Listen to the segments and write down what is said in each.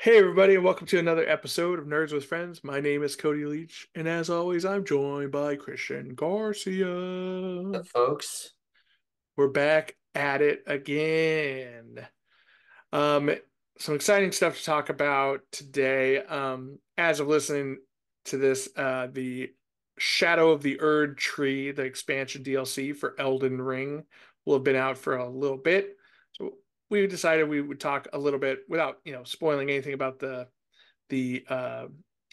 Hey everybody, and welcome to another episode of Nerds with Friends. My name is Cody Leach, and as always, I'm joined by Christian Garcia. Up, folks. We're back at it again. Um, some exciting stuff to talk about today. As of listening to this, the Shadow of the Erdtree, the expansion DLC for Elden Ring, will have been out for a little bit. So we decided we would talk a little bit without, spoiling anything about the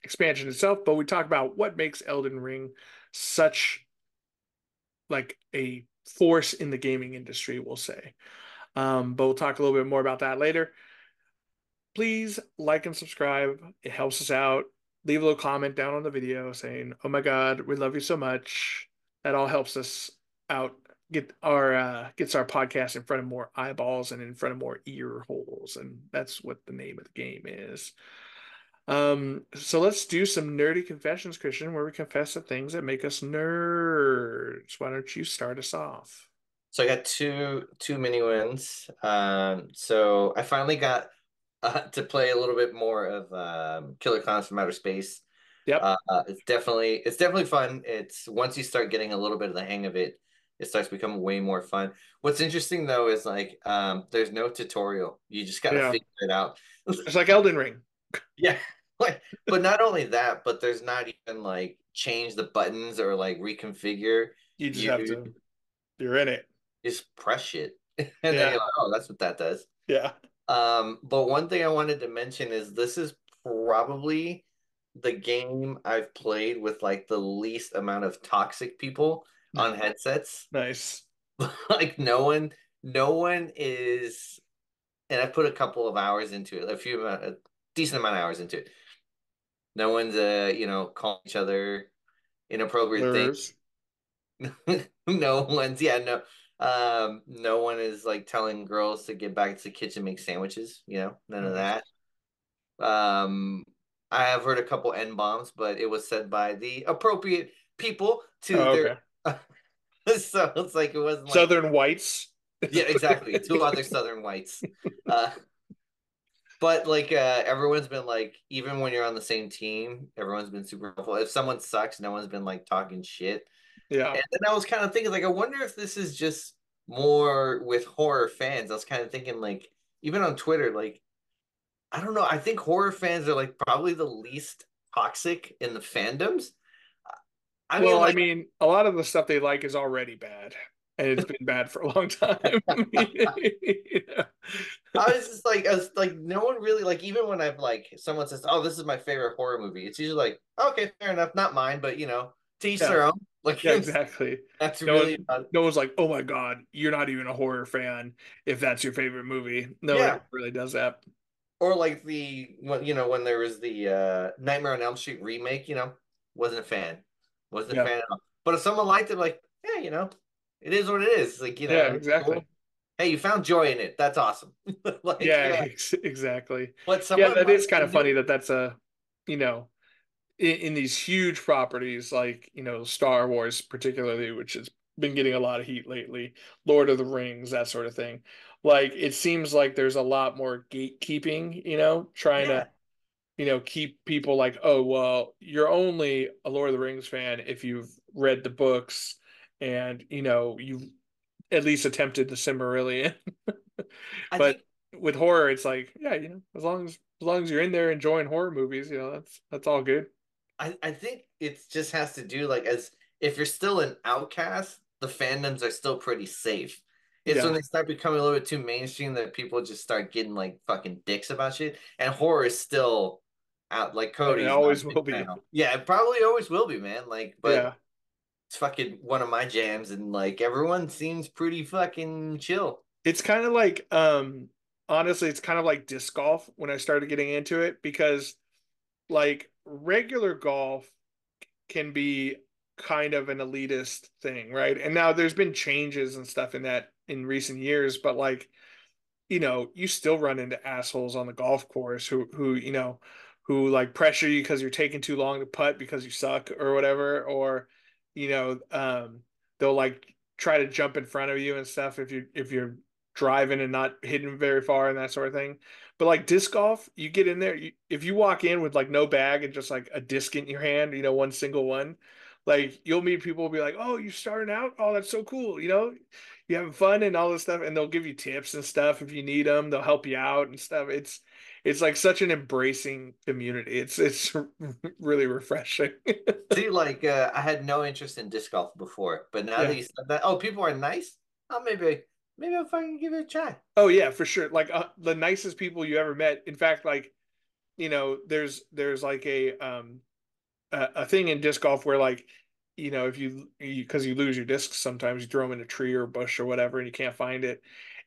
expansion itself, but we talk about what makes Elden Ring such like a force in the gaming industry, we'll say. But we'll talk a little bit more about that later. Please like and subscribe. It helps us out. Leave a little comment down on the video saying, "Oh my God, we love you so much." That all helps us out. Gets our podcast in front of more eyeballs and in front of more ear holes, and that's what the name of the game is. So let's do some nerdy confessions, Christian, where we confess the things that make us nerds. Why don't you start us off? So I got two mini wins. So I finally got to play a little bit more of Killer Clowns from Outer Space. Yep. It's definitely fun. It's once you start getting a little bit of the hang of it, it starts becoming way more fun. What's interesting though is like there's no tutorial. You just got to Yeah. figure it out. It's like Elden Ring. Yeah. Like, but not only that, but there's not even like change the buttons or like reconfigure. You just have You to, you're in it. just press it. And then you're Yeah. like, oh, that's what that does. Yeah. But one thing I wanted to mention is this is probably the game I've played with like the least amount of toxic people on headsets. Nice. Like no one is, and I put a couple of hours into it, a decent amount of hours into it. No one's calling each other inappropriate things. Lures. No one's no one is like telling girls to get back to the kitchen and make sandwiches, none of Nice. that. Um I have heard a couple N bombs, but it was said by the appropriate people to Oh, their okay. so it's like it wasn't like Southern whites. yeah, exactly. Two other Southern whites. Uh but like everyone's been like, even when you're on the same team, everyone's been super helpful. If someone sucks, no one's been like talking shit. Yeah. And then I was kind of thinking, like, I wonder if this is just more with horror fans. I was kind of thinking, like, even on Twitter, like, I don't know. I think horror fans are like probably the least toxic in the fandoms. I mean, Well, I like, mean, a lot of the stuff they like is already bad, and it's been bad for a long time. You know? I was like, no one really like. Even when I've like someone says, "Oh, this is my favorite horror movie," it's usually like, "Okay, fair enough, not mine," but to each Yeah. their own. Like, Yeah, exactly. that's No really one, no one's like, "Oh my God, you're not even a horror fan if that's your favorite movie." No one yeah. ever really does that. Or like when there was the Nightmare on Elm Street remake, wasn't a fan, wasn't a Yeah, fan at all. But if someone liked it, like, yeah, it is what it is. Like, yeah, it's cool. exactly. Hey, you found joy in it. That's awesome. Like, Yeah, exactly. but Yeah, someone that might is kind be of funny new. that that's a, you know, in these huge properties like, Star Wars particularly, which has been getting a lot of heat lately, Lord of the Rings, that sort of thing. Like it seems like there's a lot more gatekeeping, trying to Yeah, keep people like, oh, well, you're only a Lord of the Rings fan if you've read the books and, you've at least attempted the Silmarillion. I But think with horror, it's like, yeah, as long as you're in there enjoying horror movies, that's all good. I think it just has to do like, as if you're still an outcast, the fandoms are still pretty safe. It's when Yeah. they start becoming a little bit too mainstream that people just start getting like fucking dicks about shit. And horror is still out. Like And it Cody's not a always big will fan be. of. Yeah, it probably always will be, man. Like, but Yeah. it's fucking one of my jams, and like everyone seems pretty fucking chill. It's kind of like honestly, it's kind of like disc golf when I started getting into it because like regular golf can be kind of an elitist thing, right? And now there's been changes and stuff in that in recent years, but like, you still run into assholes on the golf course who like pressure you because you're taking too long to putt because you suck or whatever, or you know, um, they'll like try to jump in front of you and stuff if you're driving and not hitting very far and that sort of thing. But like disc golf, you get in there, if you walk in with like no bag and just like a disc in your hand, one single one, like you'll meet people who'll be like, "Oh, you starting out? Oh, that's so cool." You having fun and all this stuff, and they'll give you tips and stuff if you need them. They'll help you out and stuff. It's like such an embracing community. It's really refreshing. See, like I had no interest in disc golf before, but now that Yeah. you said that, oh, people are nice. Oh, maybe I'll fucking give it a try. Oh yeah, for sure. Like the nicest people you ever met. In fact, like there's like a thing in disc golf where like if because you lose your discs sometimes you throw them in a tree or a bush or whatever and you can't find it,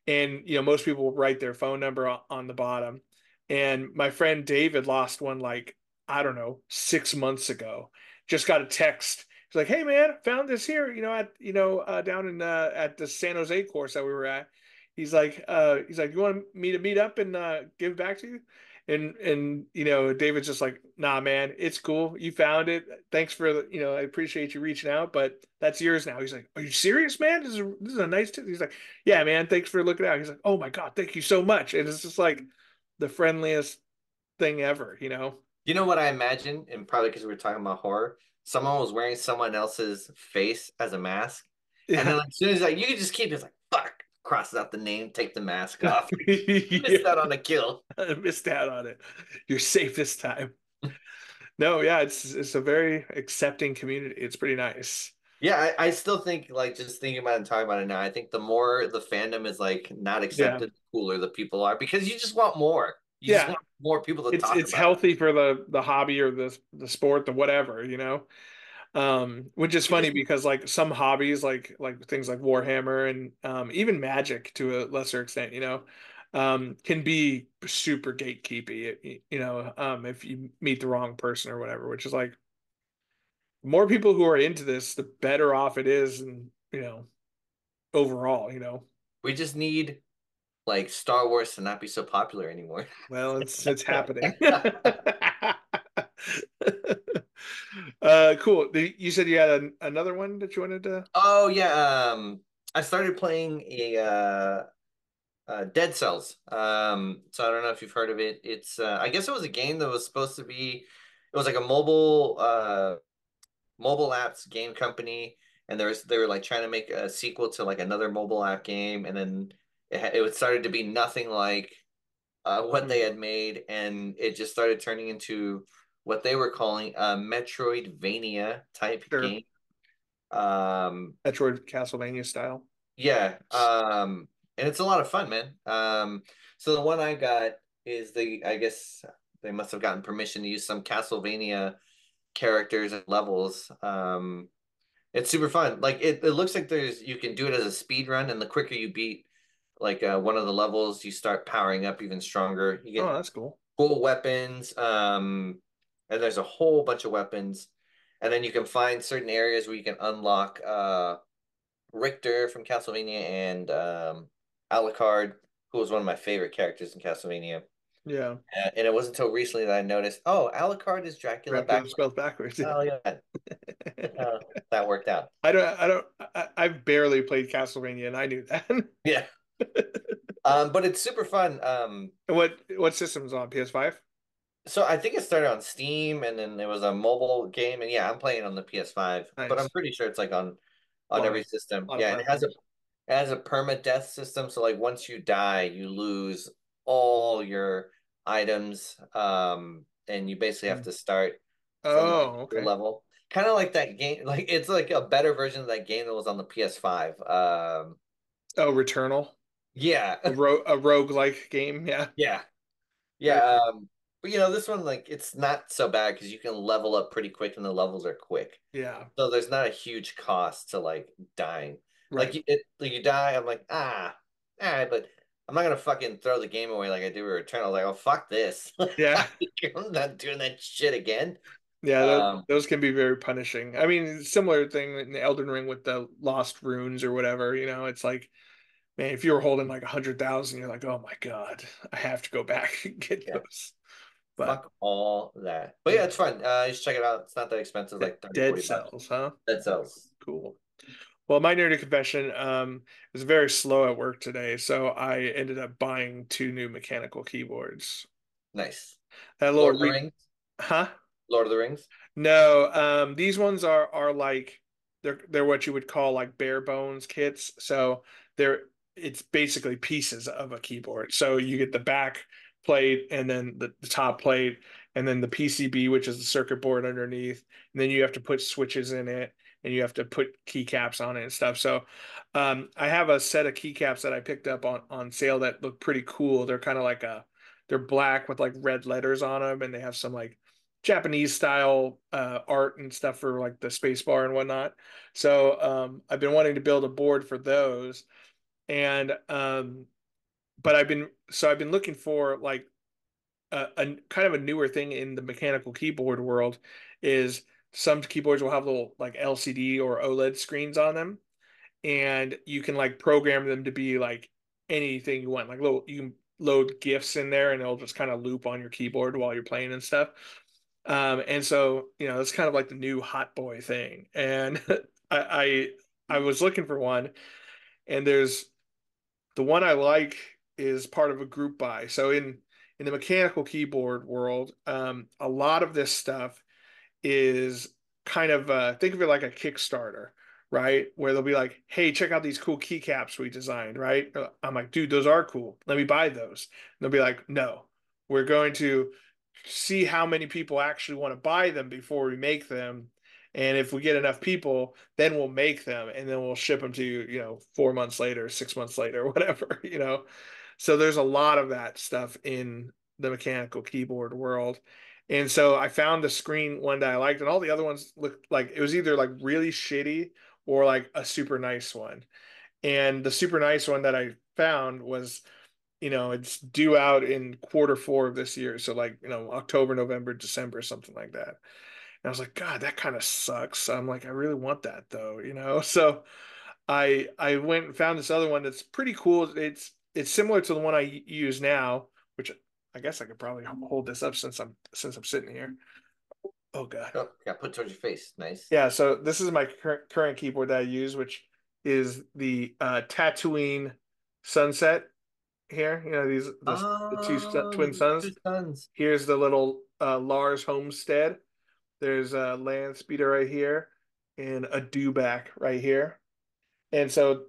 and most people will write their phone number on the bottom, and my friend David lost one like I don't know 6 months ago. Just got a text. He's like, "Hey man, found this here, at down in at the San Jose course that we were at." He's like, "You want me to meet up and give back to you?" And David's just like, "Nah, man, it's cool. You found it. Thanks for I appreciate you reaching out, but that's yours now." He's like, "Are you serious, man? This is a nice tip." He's like, "Yeah, man, thanks for looking out." He's like, "Oh my God, thank you so much." And it's just like the friendliest thing ever. You know what I imagine, and probably because we were talking about horror, someone was wearing someone else's face as a mask, and then Yeah. like, as soon as like you could just keep it's like fuck, crosses out the name, take the mask off. Yeah, Missed out on a kill. I missed out on it. You're safe this time. No, yeah, it's a very accepting community. It's pretty nice. Yeah, I still think like just thinking about it and talking about it now, I think the more the fandom is like not Yeah. accepted, the cooler the people are because you just want more. You just Yeah. want more people to It's talk it's about it. healthy for the hobby or the sport, the whatever. Which is We funny just because like some hobbies like things like Warhammer and even Magic to a lesser extent, can be super gatekeepy, if you meet the wrong person or whatever, which is like more people who are into this, the better off it is and overall. we just need like Star Wars to not be so popular anymore. Well, it's happening. Cool. You said you had another one that you wanted to. Oh yeah, I started playing a Dead Cells. So I don't know if you've heard of it. It's I guess it was a game that was supposed to be. It was like a mobile apps game company, and they were like trying to make a sequel to like another mobile app game, and then it started to be nothing like what they Hmm, had made, and it just started turning into what they were calling a Metroidvania type sure. game. Um, Metroid Castlevania style. Yeah, and it's a lot of fun, man. So the one I got is I guess they must have gotten permission to use some Castlevania characters and levels. It's super fun. Like it looks like you can do it as a speed run, and the quicker you beat like one of the levels, you start powering up even stronger. You Oh, get that's cool. cool weapons, and there's a whole bunch of weapons, and then you can find certain areas where you can unlock Richter from Castlevania and Alucard, who was one of my favorite characters in Castlevania. Yeah. And it wasn't until recently that I noticed, oh, Alucard is Dracula Dracula backwards. spelled backwards. Oh yeah, that worked out. I've barely played Castlevania and I knew that. Yeah, but it's super fun. What system's on PS5? So I think it started on Steam, and then there was a mobile game, and yeah, I'm playing on the PS5, but I'm Nice. pretty sure it's like A on lot every of system. a lot of Yeah, and platforms. it has a permadeath system, so like once you die, you lose all your items, and you basically have Hmm. to start from like Oh, your okay. level. Kind of like that game, like it's like a better version of that game that was on the PS5. Oh, Returnal. Yeah, A roguelike game. Yeah. yeah, Very yeah. cool. But you know, this one like it's not so bad because you can level up pretty quick, and the levels are quick. Yeah. So there's not a huge cost to like dying. Right. Like you die, I'm like, all right, but I'm not gonna fucking throw the game away like I do with Returnal. Like, oh fuck this. Yeah. I'm not doing that shit again. Yeah, Um, those can be very punishing. I mean, similar thing in Elden Ring with the lost runes or whatever, it's like, man, if you were holding like 100,000, you're like, oh my God, I have to go back and get yeah, those. But fuck all that. But yeah, yeah, it's fun. You should check it out. It's not that expensive, like 30, Dead 40 bucks. Cells, huh? That sells. Cool. Well, my nerdy confession was very slow at work today, so I ended up buying two new mechanical keyboards. Nice. That little Lord of the re Rings. huh? Lord of the Rings. No, these ones are like they're what you would call like bare bones kits. So they're it's basically pieces of a keyboard. So you get the back plate and then the top plate and then the PCB, which is the circuit board underneath. And then you have to put switches in it and you have to put keycaps on it and stuff. So I have a set of keycaps that I picked up on sale that look pretty cool. They're kind of like they're black with like red letters on them and they have some like Japanese style art and stuff for like the space bar and whatnot. So I've been wanting to build a board for those, and but I've been looking for like a kind of a newer thing in the mechanical keyboard world is some keyboards will have little like LCD or OLED screens on them, and you can like program them to be like anything you want. Like little you can load GIFs in there and it'll just kind of loop on your keyboard while you're playing and stuff. And so, it's kind of like the new hot boy thing. And I I was looking for one, and there's the one I like is part of a group buy. So in the mechanical keyboard world, a lot of this stuff is kind of think of it like a Kickstarter, right? Where they'll be like, "Hey, check out these cool keycaps we designed," right? I'm like, "Dude, those are cool. Let me buy those." And they'll be like, "No, we're going to see how many people actually want to buy them before we make them. And if we get enough people, then we'll make them and then we'll ship them to you, 4 months later, 6 months later, whatever. So there's a lot of that stuff in the mechanical keyboard world. And so I found the screen one that I liked, and all the other ones looked like it was either like really shitty or like a super nice one. And the super nice one that I found was, it's due out in quarter 4 of this year. So like, October, November, December, something like that. And I was like, God, that kind of sucks. I'm like, I really want that though. So I went and found this other one that's pretty cool. It's similar to the one I use now, which I guess I could probably hold this up since I'm sitting here. Oh God. Oh, yeah, put towards your face. Nice. Yeah, so this is my current keyboard that I use, which is the Tatooine Sunset here. The two twin The suns. two sons. Here's the little Lars Homestead. There's a land speeder right here and a dewback right here. And so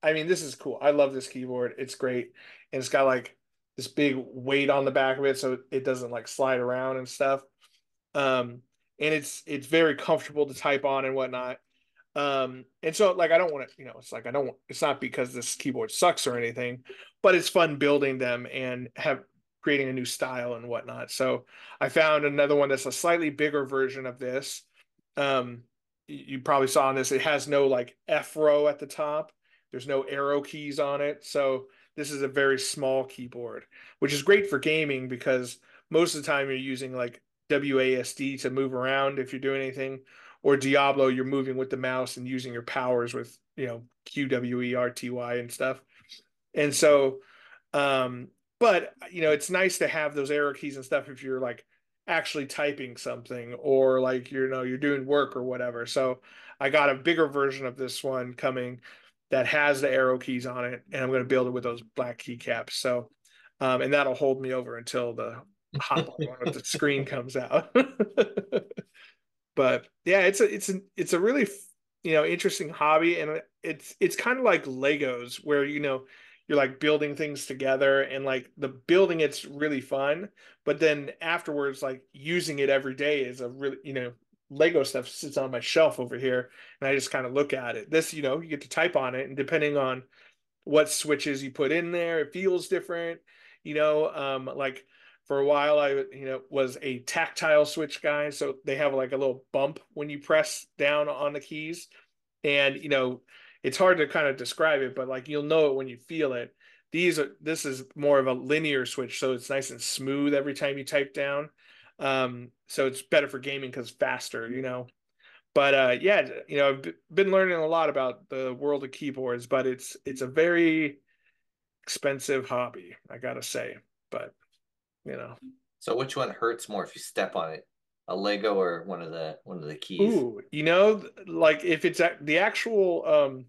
I mean, this is cool. I love this keyboard. It's great. And it's got like this big weight on the back of it so it doesn't like slide around and stuff. And it's very comfortable to type on and whatnot. And so like I don't want to, it's like I don't it's not because this keyboard sucks or anything, but it's fun building them and have creating a new style and whatnot. So I found another one that's a slightly bigger version of this. You probably saw on this, it has no like F row at the top. There's no arrow keys on it. So this is a very small keyboard, which is great for gaming because most of the time you're using like WASD to move around if you're doing anything, or Diablo, you're moving with the mouse and using your powers with, QWERTY and stuff. And so, um, but it's nice to have those arrow keys and stuff if you're like actually typing something or like you're doing work or whatever. So I got a bigger version of this one coming that has the arrow keys on it, and I'm going to build it with those black keycaps. So, and that'll hold me over until the hot boy one with the screen comes out. But yeah, it's a really interesting hobby, and it's kind of like Legos where you're like building things together, and like the building it's really fun, but then afterwards like using it every day is a really Lego stuff sits on my shelf over here, and I just kind of look at it. This you get to type on it, and depending on what switches you put in there. It feels different, like for a while I was a tactile switch guy, so they have like a little bump when you press down on the keys, and it's hard to kind of describe it, but like you'll know it when you feel it. This is more of a linear switch, so it's nice and smooth every time you type down. So it's better for gaming because faster. But yeah, I've been learning a lot about the world of keyboards, but it's a very expensive hobby, I gotta say. But you know, So which one hurts more if you step on it? a Lego or one of the keys. Ooh, like if it's the actual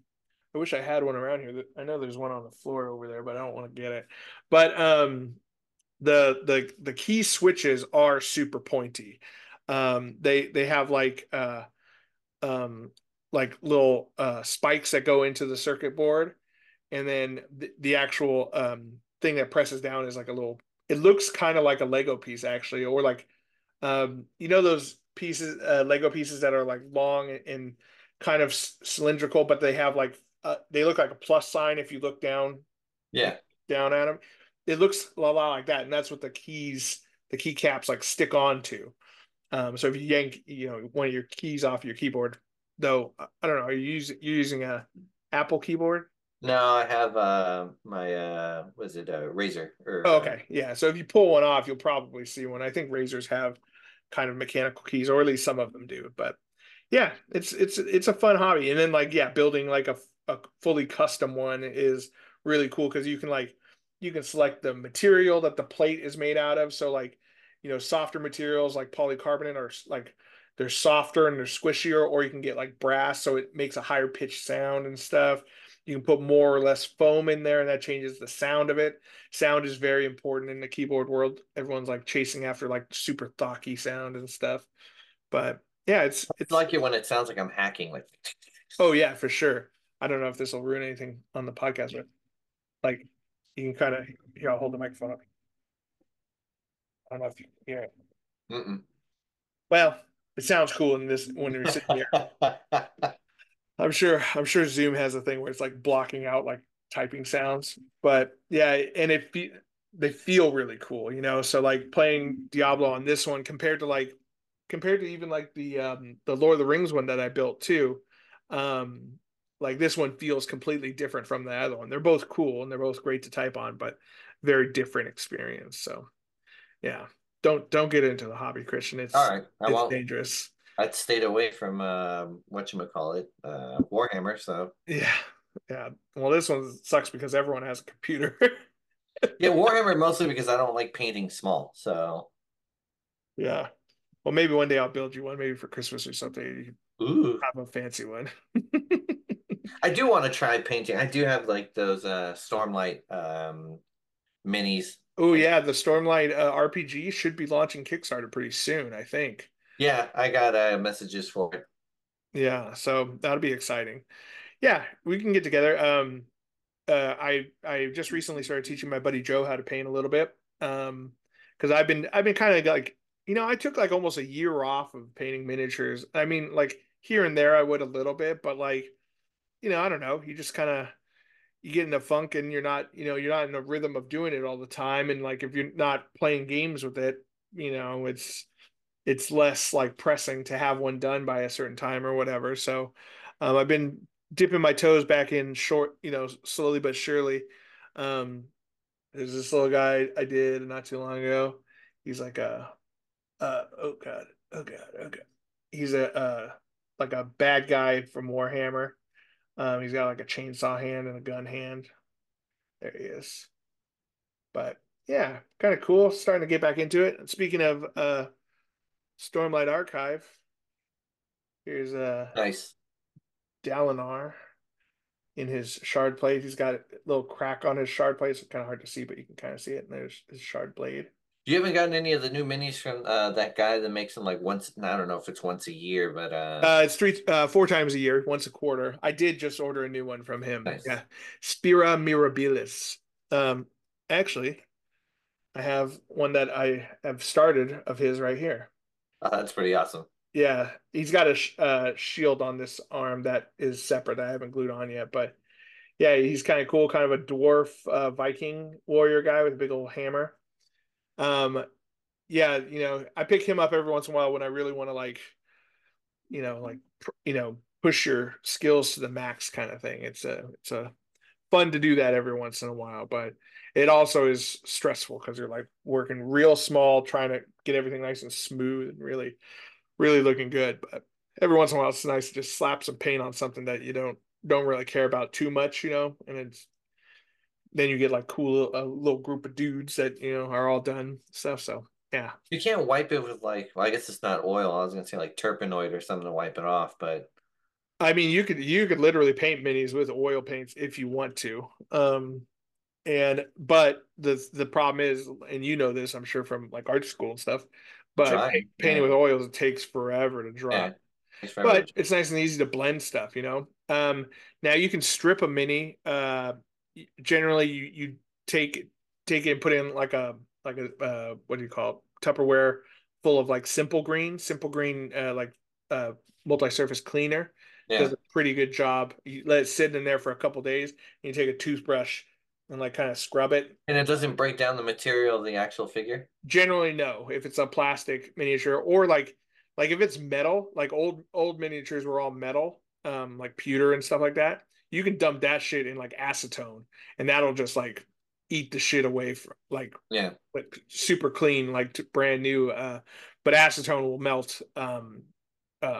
I wish I had one around here. I know there's one on the floor over there, but I don't want to get it. But the key switches are super pointy. They have um like little spikes that go into the circuit board, and then the actual thing that presses down is like a little, it looks kind of like a Lego piece actually, or like those pieces, Lego pieces that are like long and kind of cylindrical, but they have like they look like a plus sign if you look Yeah. down at them. It looks a lot like that, and that's what the keycaps like stick onto. So if you yank, one of your keys off your keyboard, though, I don't know, you're using a Apple keyboard? No, I have my was it Razor or Oh, okay, yeah. So if you pull one off, you'll probably see one. I think razors have kind of mechanical keys, or at least some of them do. But yeah, it's a fun hobby. And then like yeah, building like a fully custom one is really cool because you can select the material that the plate is made out of. So like softer materials like polycarbonate are like they're softer and they're squishier, or you can get like brass, so it makes a higher pitched sound and stuff. You can put more or less foam in there, and that changes the sound of it. Sound is very important in the keyboard world. Everyone's like chasing after like super thocky sound and stuff. But yeah, I like it when it sounds like I'm hacking. Like, oh yeah, for sure. I don't know if this will ruin anything on the podcast, but like you can kind of here, I'll hold the microphone up. I don't know if you can hear it. mm-mm. Well, it sounds cool in this when you're sitting here. I'm sure Zoom has a thing where it's like blocking out like typing sounds. But yeah, and they feel really cool. So like playing Diablo on this one compared to even like the Lord of the Rings one that I built too. Um like this one feels completely different from the other one. They're both cool and they're both great to type on, but very different experience. So yeah. Don't get into the hobby, Christian. All It's right, I it's won't. dangerous. I stayed away from whatchamacallit, Warhammer. So Yeah. Yeah. Well, this one sucks because everyone has a computer. yeah, Warhammer mostly because I don't like painting small. So Yeah. Well, maybe one day I'll build you one, maybe for Christmas or something. You can ooh, have a fancy one. I do want to try painting. I do have like those Stormlight minis. Oh And yeah, the Stormlight RPG should be launching Kickstarter pretty soon, I think. yeah, I got messages for it. Yeah, so that'll be exciting. Yeah, we can get together. I just recently started teaching my buddy Joe how to paint a little bit. Because I've been kind of like I took like almost a year off of painting miniatures. I mean, like here and there I would a little bit, but like I don't know. You just kind of you get in a funk and you're not in a rhythm of doing it all the time. And like if you're not playing games with it, it's less like pressing to have one done by a certain time or whatever. So I've been dipping my toes back in short, slowly but surely. Um, there's this little guy I did not too long ago. He's like oh god, oh god, oh god. He's a like a bad guy from Warhammer. He's got like a chainsaw hand and a gun hand. There he is. But yeah, kind of cool. Starting to get back into it. And speaking of Stormlight Archive, here's Nice. Dalinar in his shard plate. He's got a little crack on his shard plate. It's kind of hard to see, but you can kind of see it. And there's his shard blade. You haven't gotten any of the new minis from that guy that makes them like once. I don't know if it's once a year, but It's 4 times a year, once a quarter. I did just order a new one from him. nice. Yeah, Spira Mirabilis. Um, actually, I have one that I have started of his right here. That's pretty awesome. Yeah, he's got a shield on this arm that is separate that I haven't glued on yet, but yeah, he's kind of cool, kind of a dwarf Viking warrior guy with a big old hammer. Um, yeah, I pick him up every once in a while when I really want to push your skills to the max kind of thing. It's a fun to do that every once in a while, but it also is stressful because you're like working real small, trying to get everything nice and smooth and really, really looking good. But every once in a while, it's nice to just slap some paint on something that you don't really care about too much, and it's then you get like cool a little group of dudes that are all done stuff. So Yeah. You can't wipe it with like, well, I guess it's not oil. I was gonna say like turpenoid or something to wipe it off, but I mean, you could literally paint minis with oil paints if you want to. And but the problem is, and you know this, I'm sure from like art school and stuff, but drying. painting Yeah, with oils, it takes forever to dry. yeah, takes forever. But it's nice and easy to blend stuff, you know. Now you can strip a mini. Generally, you take take it and put in like a what do you call it? Tupperware full of like simple green like uh, multi-surface cleaner. Does Yeah, a pretty good job. You let it sit in there for a couple days, and you take a toothbrush and like kind of scrub it. and it doesn't break down the material of the actual figure. Generally, no. If it's a plastic miniature or like if it's metal, like old miniatures were all metal, like pewter and stuff like that. You can dump that shit in like acetone, and that'll just like eat the shit away from Yeah, like super clean, like brand new. But acetone will melt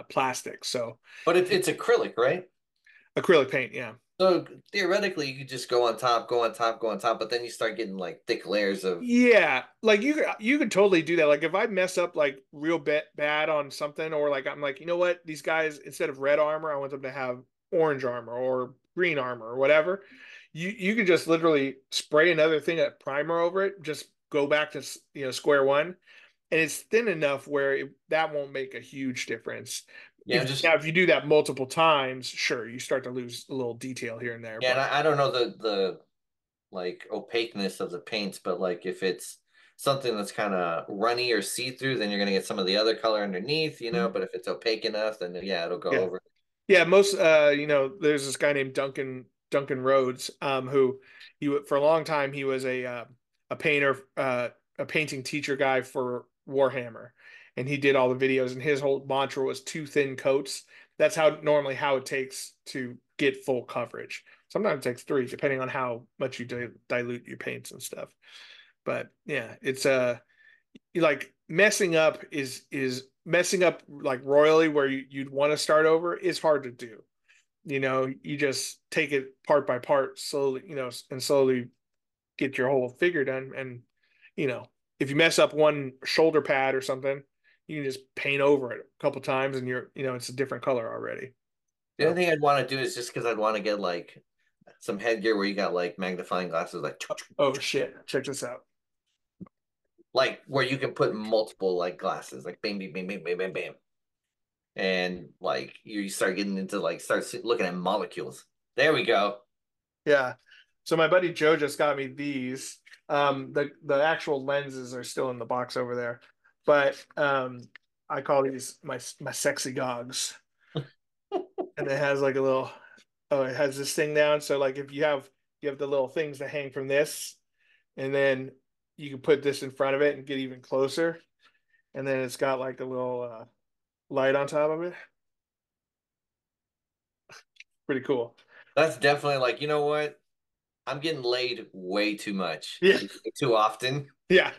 plastic. So but it's acrylic, right? acrylic paint, yeah. So theoretically, you could just go on top, go on top, go on top, but then you start getting like thick layers of. Yeah, like you could totally do that. Like if I mess up like real bad on something, or like I'm like, you know what, these guys instead of red armor, I want them to have orange armor or green armor or whatever. You can just literally spray another thing of primer over it, just go back to square one, and it's thin enough where that won't make a huge difference. Yeah, just If you do that multiple times, sure, you start to lose a little detail here and there, yeah, and but I don't know the like opaqueness of the paints, but like if it's something that's kind of runny or see-through, then you're gonna get some of the other color underneath, you know. Mhm. But if it's opaque enough, then yeah, it'll go Yeah. over. Yeah, most there's this guy named Duncan Rhodes, who for a long time he was a painter, a painting teacher guy for Warhammer, and he did all the videos. And his whole mantra was two thin coats. That's how it takes to get full coverage. Sometimes it takes three, depending on how much you dilute your paints and stuff. But yeah, it's like messing up messing up like royally where you'd want to start over is hard to do. You just take it part by part slowly, and slowly get your whole figure done. And if you mess up one shoulder pad or something, you can just paint over it a couple times and it's a different color already. The So other thing I'd want to do is just because I'd want to get like some headgear where you got like magnifying glasses, oh shit, check this out. like where you can put multiple like glasses, like bam, bam, bam, bam, bam, bam, bam, and like you start getting into like looking at molecules. There we go. Yeah. So my buddy Joe just got me these. The actual lenses are still in the box over there, but I call these my sexy gogs, and it has like a little. Oh, it has this thing down. So like if you have the little things that hang from this, and then you can put this in front of it and get even closer, and then it's got like a little light on top of it. Pretty cool. That's definitely like, you know what? I'm getting laid way too much, Yeah, way too often. yeah.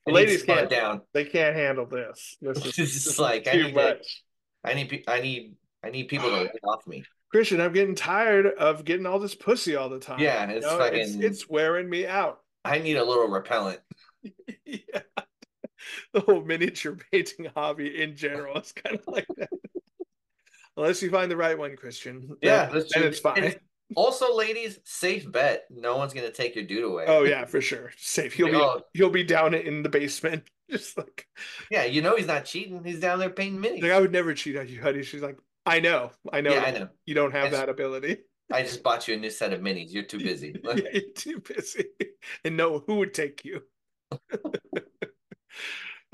The I need to ladies slow it can't. down. They can't handle this. It's just This is like too much. I need people to lay off me. Christian, I'm getting tired of getting all this pussy all the time. Yeah, You it's know, fucking. it's wearing me out. I need a little repellent. Yeah, the whole miniature painting hobby in general is kind of like that. Unless you find the right one, Christian, then Yeah, that's then true. it's fine. And also, ladies, safe bet. No one's gonna take your dude away. Oh yeah, for sure. Safe. He'll Like, be oh he'll be down in the basement, just yeah, you know he's not cheating. He's down there painting like I minis. would never cheat on you, honey. She's like, I know Yeah, I that know. you don't I have just that ability. I just bought you a new set of minis. You're too busy. You're too busy, and no, who would take you?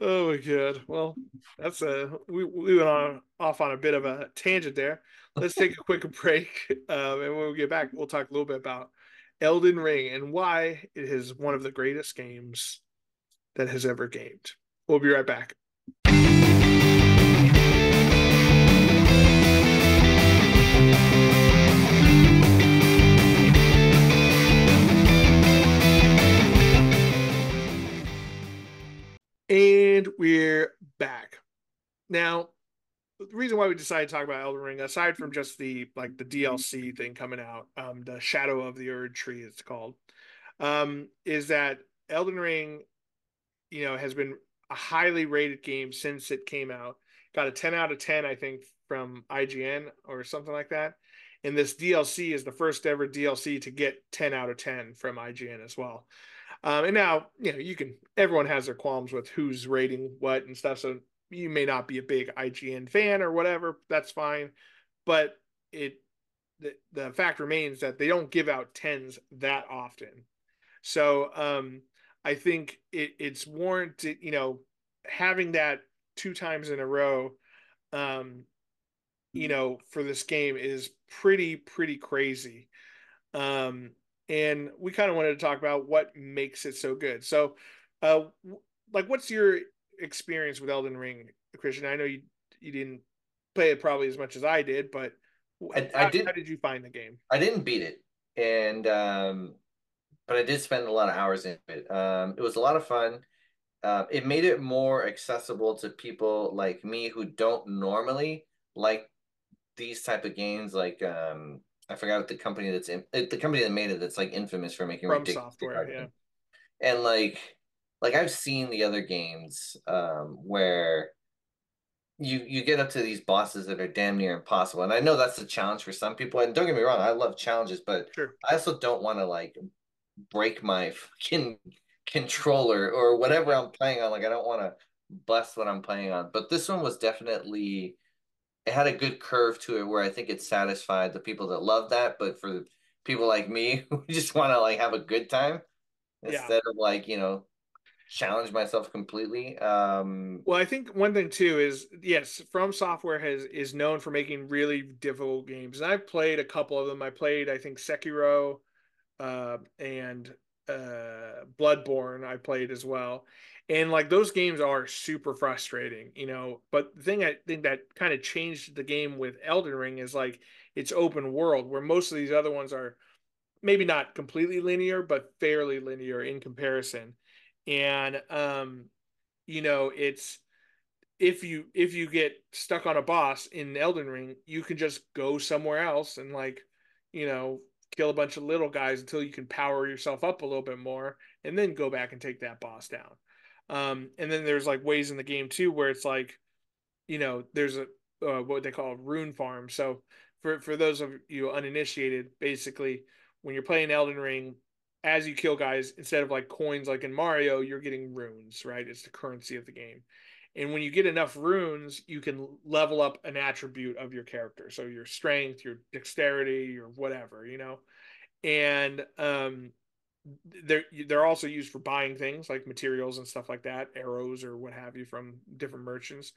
Oh my God. Well, that's we went on off on a bit of a tangent there. Let's take a quick break, and when we get back, we'll talk a little bit about Elden Ring and why it is one of the greatest games that has ever gamed. We'll be right back. And we're back. Now, the reason why we decided to talk about Elden Ring, aside from just the DLC thing coming out, the Shadow of the Erdtree it's called, is that Elden Ring, has been a highly rated game since it came out. Got a 10 out of 10, I think, from IGN or something like that. And this DLC is the first ever DLC to get 10 out of 10 from IGN as well. And now, you can, everyone has their qualms with who's rating what and stuff. So you may not be a big IGN fan or whatever. That's fine. But it, the fact remains that they don't give out tens that often. So I think it's warranted, having that two times in a row, um, for this game is pretty crazy. Um, and we kind of wanted to talk about what makes it so good. So, uh, like, what's your experience with Elden Ring, Christian? I know you didn't play it probably as much as I did, but I how did did you find the game? I didn't beat it, and but I did spend a lot of hours in it. It was a lot of fun. It made it more accessible to people like me who don't normally like these type of games. Like I forgot the company the company that made it that's like infamous for making From ridiculously software, hard yeah, games. And like I've seen the other games where you get up to these bosses that are damn near impossible. And I know that's a challenge for some people. And don't get me wrong, I love challenges, but sure, I also don't want to like break my fucking controller or whatever yeah, I'm playing on. Like I don't want to bust what I'm playing on. But this one was definitely it had a good curve to it where I think it satisfied the people that love that, but for people like me who just want to like have a good time yeah. instead of like, challenge myself completely. Well, I think one thing too is yes, From Software is known for making really difficult games, and I've played a couple of them. I played, I think, Sekiro, and Bloodborne. I played as well, and like those games are super frustrating, But the thing I think that kind of changed the game with Elden Ring is like it's open world, where most of these other ones are maybe not completely linear, but fairly linear in comparison, and it's if you get stuck on a boss in Elden Ring, you can just go somewhere else and like, you know, kill a bunch of little guys until you can power yourself up a little bit more and then go back and take that boss down. And then there's like ways in the game too where it's like, there's a what they call a rune farm. So for those of you uninitiated, basically when you're playing Elden Ring, as you kill guys, instead of like coins like in Mario, you're getting runes, right? It's the currency of the game. And when you get enough runes, you can level up an attribute of your character. So your strength, your dexterity, your whatever, And they're also used for buying things like materials and stuff like that, arrows or what have you from different merchants.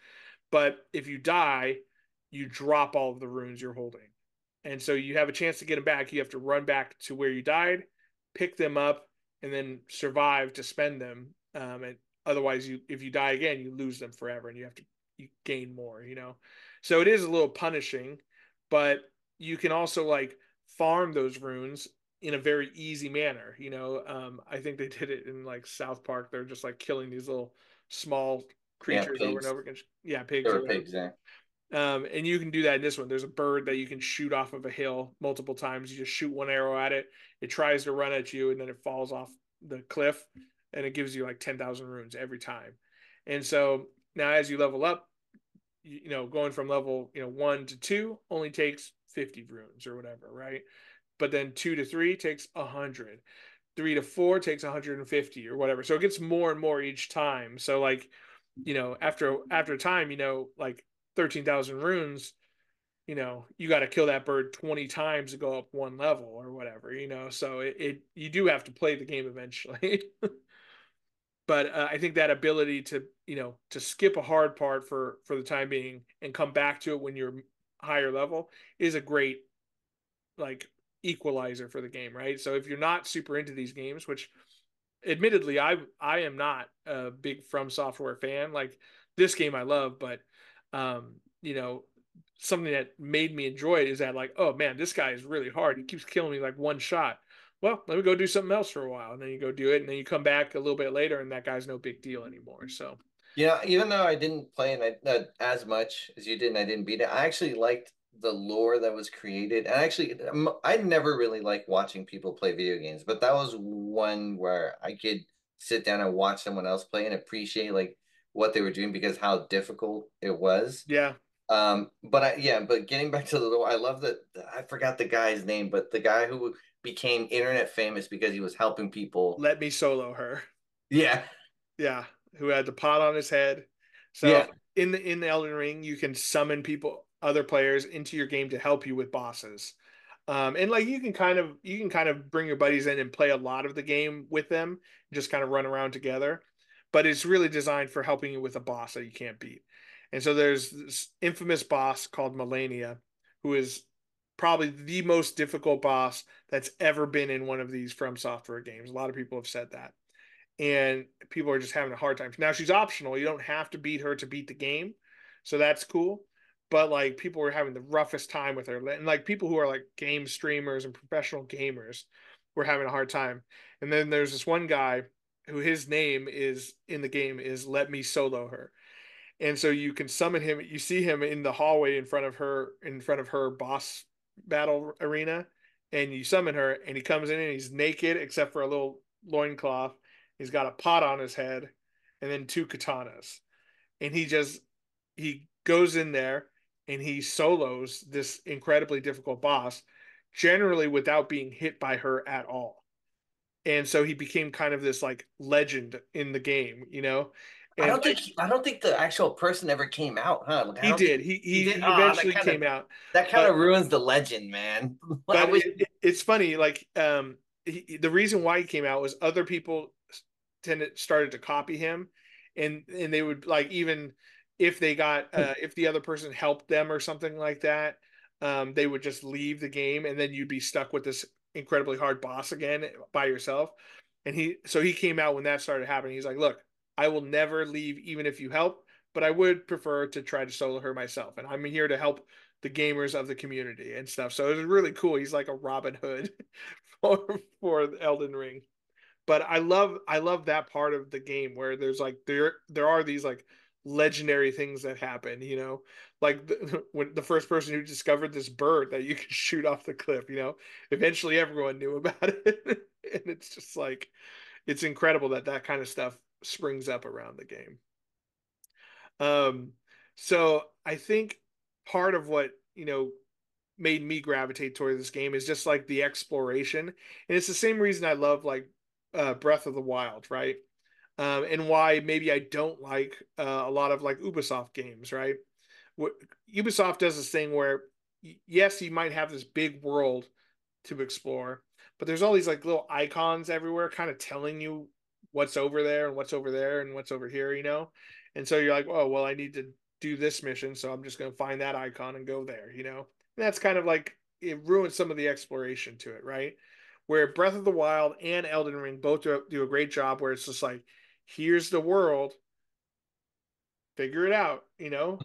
But if you die, you drop all of the runes you're holding. And so you have a chance to get them back. You have to run back to where you died, pick them up, and then survive to spend them. And otherwise, if you die again, you lose them forever, and you gain more. So it is a little punishing, but you can also like farm those runes in a very easy manner. I think they did it in like South Park. They're just like killing these little small yeah, creatures over and pigs. over again. Yeah, There pigs or were whatever. pigs, yeah. And you can do that in this one. There's a bird that you can shoot off of a hill multiple times. You just shoot one arrow at it. It tries to run at you, and then it falls off the cliff, and it gives you like 10,000 runes every time. And so now, as you level up, going from level 1 to 2 only takes 50 runes or whatever, right? But then 2 to 3 takes 100. 3 to 4 takes 150 or whatever. So it gets more and more each time. So like, after time, like 13,000 runes, you got to kill that bird 20 times to go up one level or whatever. So you do have to play the game eventually. But I think that ability to skip a hard part for the time being and come back to it when you're higher level is a great like equalizer for the game, right? So if you're not super into these games, which admittedly I am not a big From Software fan, like this game I love, but um, you know, something that made me enjoy it is that like, oh man, this guy is really hard. He keeps killing me like one shot. Well, let me go do something else for a while. And then you go do it, and then you come back a little bit later, and that guy's no big deal anymore. So Even though I didn't play it as much as you did, and I didn't beat it, I actually liked the lore that was created. And actually, I never really liked watching people play video games, but that was one where I could sit down and watch someone else play and appreciate like what they were doing because how difficult it was. Yeah, But getting back to the, I love that. I forgot the guy's name, but the guy who became internet famous because he was helping people. let me solo her. Yeah, Yeah, who had the pot on his head. So yeah. in the Elden Ring, you can summon people, other players, into your game to help you with bosses. And like you can kind of bring your buddies in and play a lot of the game with them, just kind of run around together. But it's really designed for helping you with a boss that you can't beat. And so there's this infamous boss called Melania, who is probably the most difficult boss that's ever been in one of these From Software games. A lot of people have said that, and people are just having a hard time. Now she's optional. You don't have to beat her to beat the game. So that's cool. But like people are having the roughest time with her. And like people who are like game streamers and professional gamers were having a hard time. And then there's this one guy who his name is in the game is Let Me Solo Her. And so you can summon him. You see him in the hallway in front of her boss battle arena, and you summon her, and he comes in and he's naked except for a little loincloth. He's got a pot on his head, and then two katanas. And he goes in there and he solos this incredibly difficult boss, generally without being hit by her at all. And so he became kind of this like legend in the game, you know? And like I don't think the actual person ever came out, huh? Like, I he don't did. think he did. He Ah, eventually came out, that kind but of ruins the legend, man. I but wish. it's funny. Like the reason why he came out was other people started to copy him, and they would like even if they got if the other person helped them or something like that, they would just leave the game, and then you'd be stuck with this incredibly hard boss again by yourself. And he came out when that started happening. He's like, look, I will never leave even if you help, but I would prefer to try to solo her myself, and I'm here to help the gamers of the community and stuff. So it was really cool. He's like a Robin Hood for Elden Ring. But I love that part of the game where there's like there are these like legendary things that happen, you know, like when the first person who discovered this bird that you can shoot off the cliff, you know, eventually everyone knew about it, and it's just like it's incredible that that kind of stuff springs up around the game. Um, so I think part of what, you know, made me gravitate toward this game is just like the exploration. And it's the same reason I love like Breath of the Wild, right? And why maybe I don't like a lot of like Ubisoft games, right? What Ubisoft does this thing where yes, you might have this big world to explore, but there's all these like little icons everywhere kind of telling you what's over there and what's over there and what's over here, you know? And so you're like, oh, well, I need to do this mission, so I'm just going to find that icon and go there, you know? And that's kind of like it ruins some of the exploration to it, right? Where Breath of the Wild and Elden Ring both do a great job where it's just like, here's the world, figure it out, you know?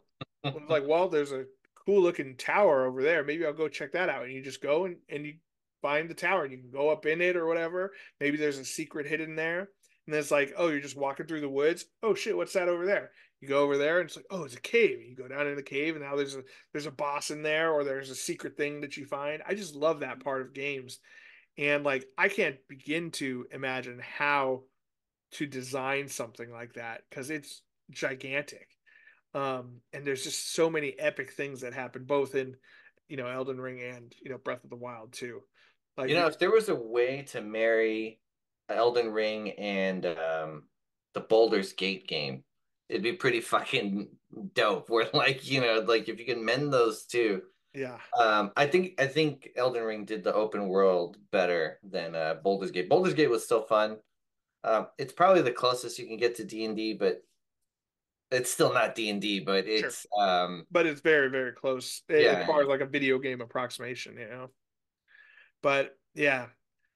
Like, well, there's a cool looking tower over there. Maybe I'll go check that out. And you just go and you find the tower and you can go up in it or whatever. Maybe there's a secret hidden there. And then it's like, oh, you're just walking through the woods. Oh shit, what's that over there? You go over there and it's like, oh, it's a cave. You go down in the cave and now there's a boss in there or there's a secret thing that you find. I just love that part of games. And like I can't begin to imagine how to design something like that because it's gigantic. And there's just so many epic things that happen both in, you know, Elden Ring and, you know, Breath of the Wild too. Like You know, if there was a way to marry Elden Ring and the Baldur's Gate game, it'd be pretty fucking dope. Where like, like if you can mend those two, yeah, I think Elden Ring did the open world better than Baldur's Gate. Baldur's Gate was still fun. It's probably the closest you can get to D&D, but it's still not D&D, but sure. it's But it's very, very close as yeah. far as like a video game approximation, you know. But yeah,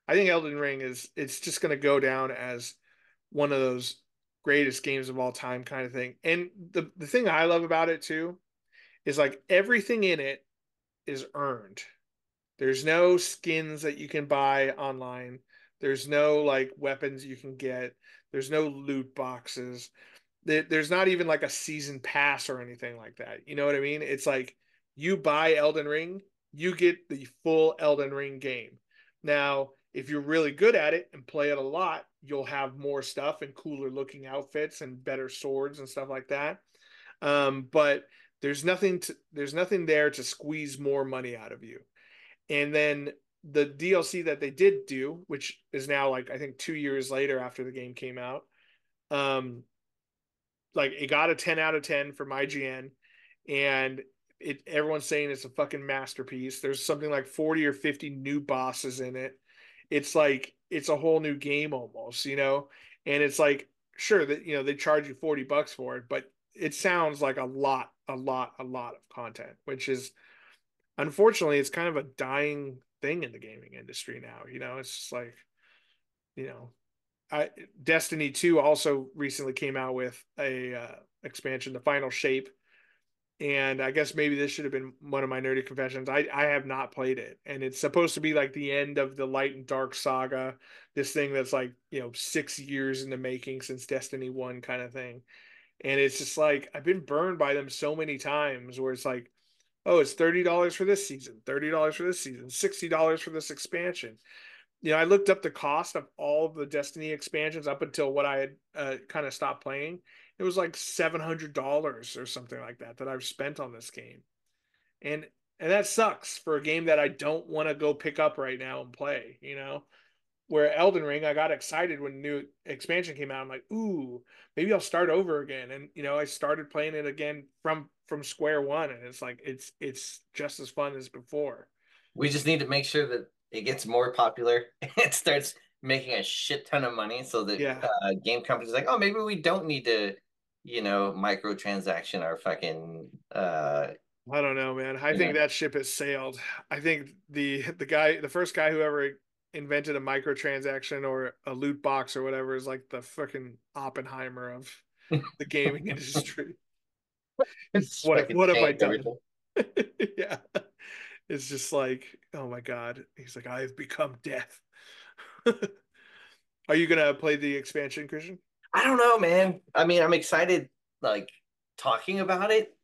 I think Elden Ring is it's just gonna go down as one of those greatest games of all time kind of thing. And the thing I love about it too is like everything in it is earned. There's no skins that you can buy online. There's no like weapons you can get. There's no loot boxes. There's not even like a season pass or anything like that. You know what I mean? It's like you buy Elden Ring, you get the full Elden Ring game. Now, if you're really good at it and play it a lot, you'll have more stuff and cooler looking outfits and better swords and stuff like that. But there's nothing there to squeeze more money out of you. And then the DLC that they did do, which is now like I think 2 years later after the game came out, um, like it got a 10 out of 10 from IGN, and everyone's saying it's a fucking masterpiece. There's something like 40 or 50 new bosses in it. It's like it's a whole new game almost, and it's like sure that they charge you $40 for it, but it sounds like a lot of content, which is unfortunately it's kind of a dying thing in the gaming industry now. It's just like, you know, I Destiny 2 also recently came out with a expansion, the Final Shape, and I guess maybe this should have been one of my nerdy confessions. I have not played it, and it's supposed to be like the end of the Light and Dark saga, this thing that's like 6 years in the making since Destiny 1 kind of thing, and it's just like I've been burned by them so many times where it's like, oh, it's $30 for this season, $30 for this season, $60 for this expansion. I looked up the cost of all of the Destiny expansions up until what I had kind of stopped playing. It was like $700 or something like that I've spent on this game, and that sucks for a game that I don't want to go pick up right now and play. Where Elden Ring, I got excited when the new expansion came out. I'm like, ooh, maybe I'll start over again, and I started playing it again from square one, and it's like it's just as fun as before. We just need to make sure that it gets more popular and it starts making a shit ton of money so that Yeah. game companies are like, oh, maybe we don't need to, microtransaction our fucking I don't know, man. I you think know. that ship has sailed. I think the first guy who ever invented a microtransaction or a loot box or whatever is like the fucking Oppenheimer of the gaming industry. It's fucking What have I changed done? everything. Yeah. It's just like, oh my God. He's like, I've become death. Are you gonna play the expansion, Christian? I don't know, man. I mean, I'm excited like talking about it,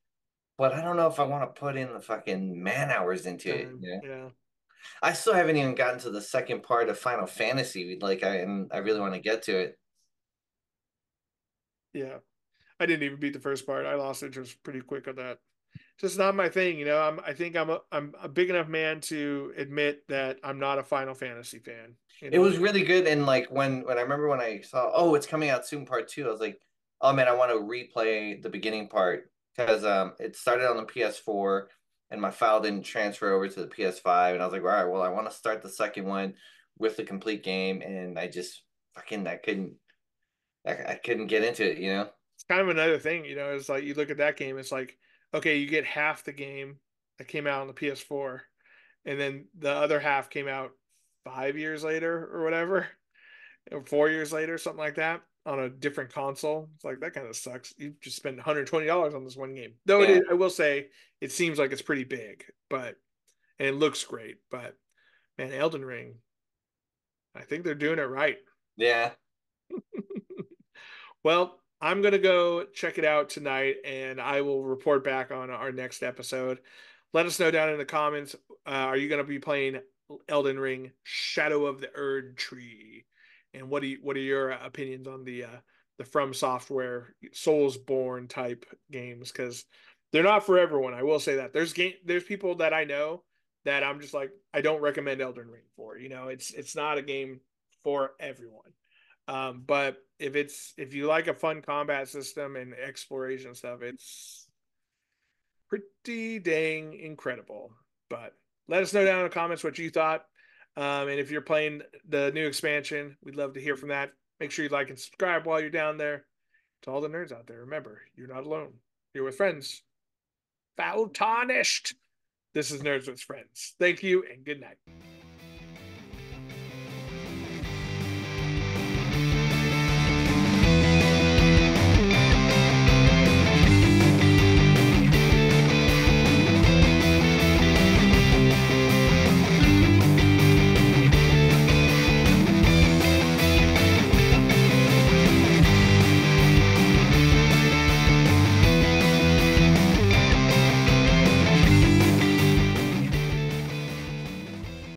but I don't know if I want to put in the fucking man hours into it. Time. Yeah. I still haven't even gotten to the second part of Final Fantasy. Like I really want to get to it. Yeah. I didn't even beat the first part. I lost interest pretty quick on that. Just not my thing. I think I'm a big enough man to admit that I'm not a Final Fantasy fan. It was really good, and like when I remember when I saw, oh, it's coming out soon, part two. I was like, oh man, I want to replay the beginning part because it started on the PS4 and my file didn't transfer over to the PS5, and I was like, all right, well, I want to start the second one with the complete game, and I just fucking I couldn't get into it, you know. It's kind of another thing. It's like you look at that game. It's like, okay, you get half the game that came out on the PS4, and then the other half came out 5 years later or whatever, or 4 years later, something like that, on a different console. It's like that kind of sucks. You just spent $120 on this one game. Though Yeah, I will say, it seems like it's pretty big, and it looks great. But man, Elden Ring, I think they're doing it right. yeah. Well, I'm gonna go check it out tonight, and I will report back on our next episode. Let us know down in the comments. Are you gonna be playing Elden Ring: Shadow of the Erdtree? And what are your opinions on the From Software Soulsborne type games? Because they're not for everyone. I will say that there's people that I know that I'm just like I don't recommend Elden Ring for. It's not a game for everyone. But if you like a fun combat system and exploration stuff, it's pretty dang incredible. But let us know down in the comments what you thought. And if you're playing the new expansion, we'd love to hear from that. Make sure you like and subscribe while you're down there. To all the nerds out there, remember, you're not alone. You're with friends. Foul Tarnished. This is Nerds with Friends. Thank you and good night.